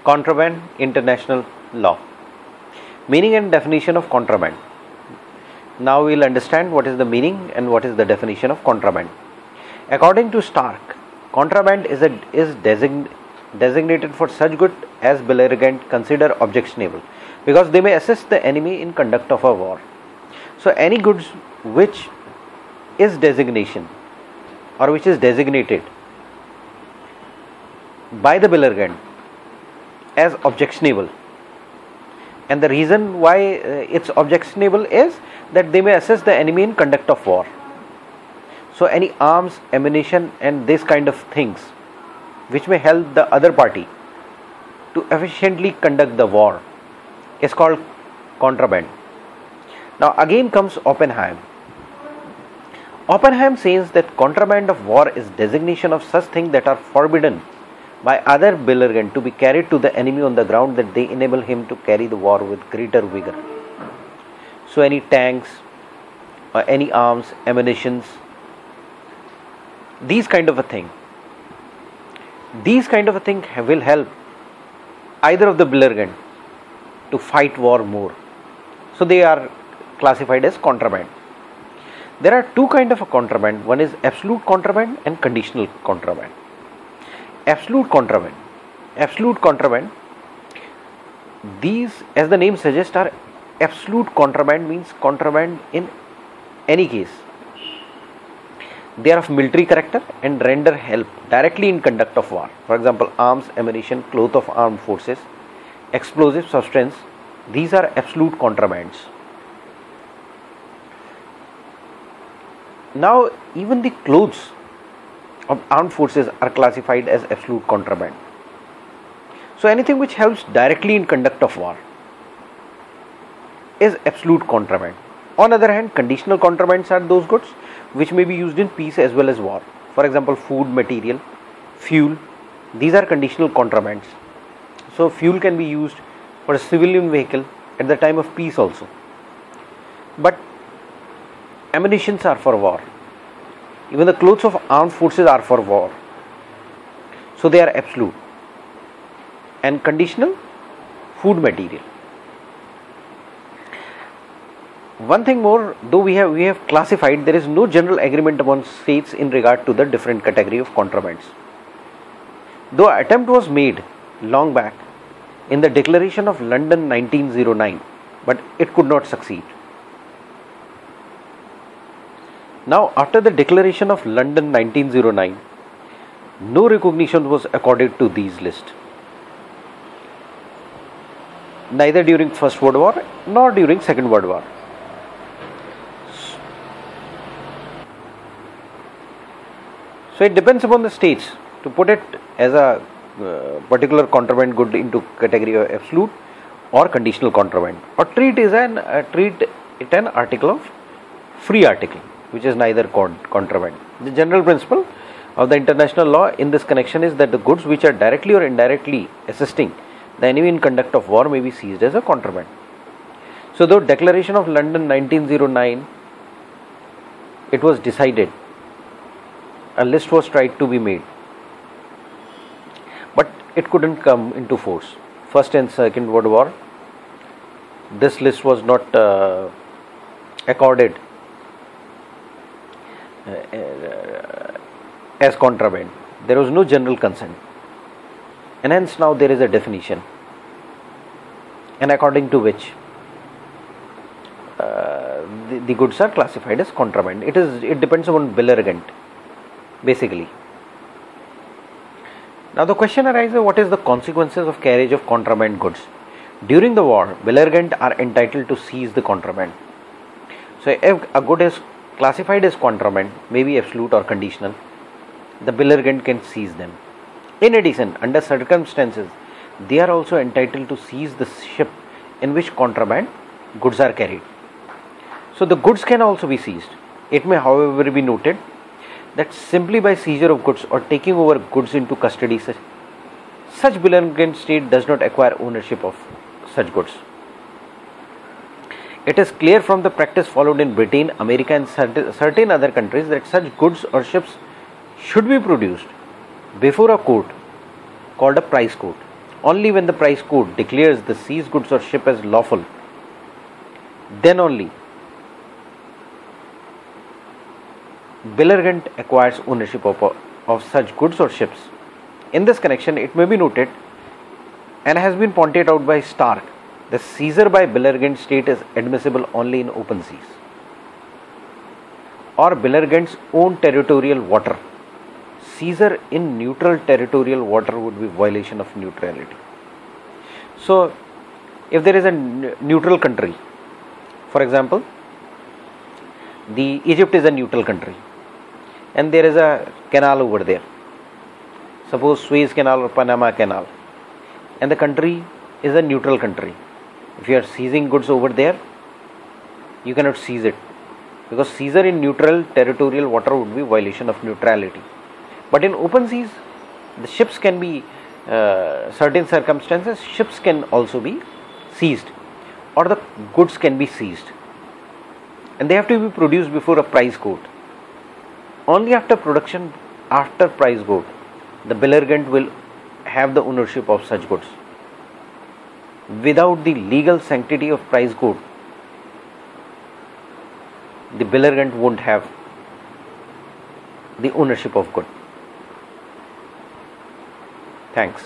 Contraband, international law. Meaning and definition of contraband. Now we will understand what is the meaning and what is the definition of contraband. According to Stark, contraband is designated for such goods as belligerent consider objectionable because they may assist the enemy in conduct of a war. So any goods which is designation or which is designated by the belligerent as objectionable, and the reason why it's objectionable is that they may assist the enemy in conduct of war. So any arms, ammunition and this kind of things which may help the other party to efficiently conduct the war is called contraband. Now again comes Oppenheim. Oppenheim says that contraband of war is designation of such things that are forbidden by other belligerent to be carried to the enemy on the ground that they enable him to carry the war with greater vigor. So any tanks or any arms, ammunitions, these kind of a thing will help either of the belligerent to fight war more. So they are classified as contraband. There are two kinds of a contraband. One is absolute contraband and conditional contraband. Absolute contraband, these, as the name suggests, are absolute contraband, means contraband in any case. They are of military character and render help directly in conduct of war. For example, arms, ammunition, cloth of armed forces, explosive substance, these are absolute contrabands. Now even the clothes of armed forces are classified as absolute contraband. So anything which helps directly in conduct of war is absolute contraband. On the other hand, conditional contrabands are those goods which may be used in peace as well as war. For example, food, material, fuel, these are conditional contrabands. So fuel can be used for a civilian vehicle at the time of peace also. But ammunitions are for war. Even the clothes of armed forces are for war. So they are absolute. And conditional, food, material. One thing more, though we have classified, there is no general agreement among states in regard to the different category of contrabands. Though an attempt was made long back in the Declaration of London 1909, but it could not succeed. Now, after the Declaration of London 1909, no recognition was accorded to these lists, neither during First World War nor during Second World War. So it depends upon the states to put it as a particular contraband good into category of absolute or conditional contraband, or treat it an article of free article, which is neither contraband. The general principle of the international law in this connection is that the goods which are directly or indirectly assisting the enemy in conduct of war may be seized as a contraband. So though Declaration of London 1909, it was decided, a list was tried to be made, but it couldn't come into force. First and Second World War, this list was not accorded as contraband. There was no general consent, and hence now there is a definition, and according to which the goods are classified as contraband. It depends upon belligerent, basically. Now the question arises, what is the consequences of carriage of contraband goods? During the war, belligerent are entitled to seize the contraband. So if a good is classified as contraband, maybe absolute or conditional, the belligerent can seize them. In addition, under circumstances, they are also entitled to seize the ship in which contraband goods are carried. So the goods can also be seized. It may, however, be noted that simply by seizure of goods or taking over goods into custody, such belligerent state does not acquire ownership of such goods. It is clear from the practice followed in Britain, America and certain other countries that such goods or ships should be produced before a court called a prize court only when the price code declares the seized goods or ship as lawful, then only Billergant acquires ownership of such goods or ships. In this connection, it may be noted and has been pointed out by Stark, the seizure by Billergant state is admissible only in open seas or Billergant's own territorial water. Seizure in neutral territorial water would be violation of neutrality. So, if there is a neutral country, for example, Egypt is a neutral country and there is a canal over there, suppose Suez Canal or Panama Canal, and the country is a neutral country. If you are seizing goods over there, you cannot seize it, because seizure in neutral territorial water would be violation of neutrality. But in open seas, the ships can be, certain circumstances, ships can also be seized or the goods can be seized, and they have to be produced before a price court. Only after production, after price court, the Billergant will have the ownership of such goods. Without the legal sanctity of price court, the Billergant won't have the ownership of good. Thanks.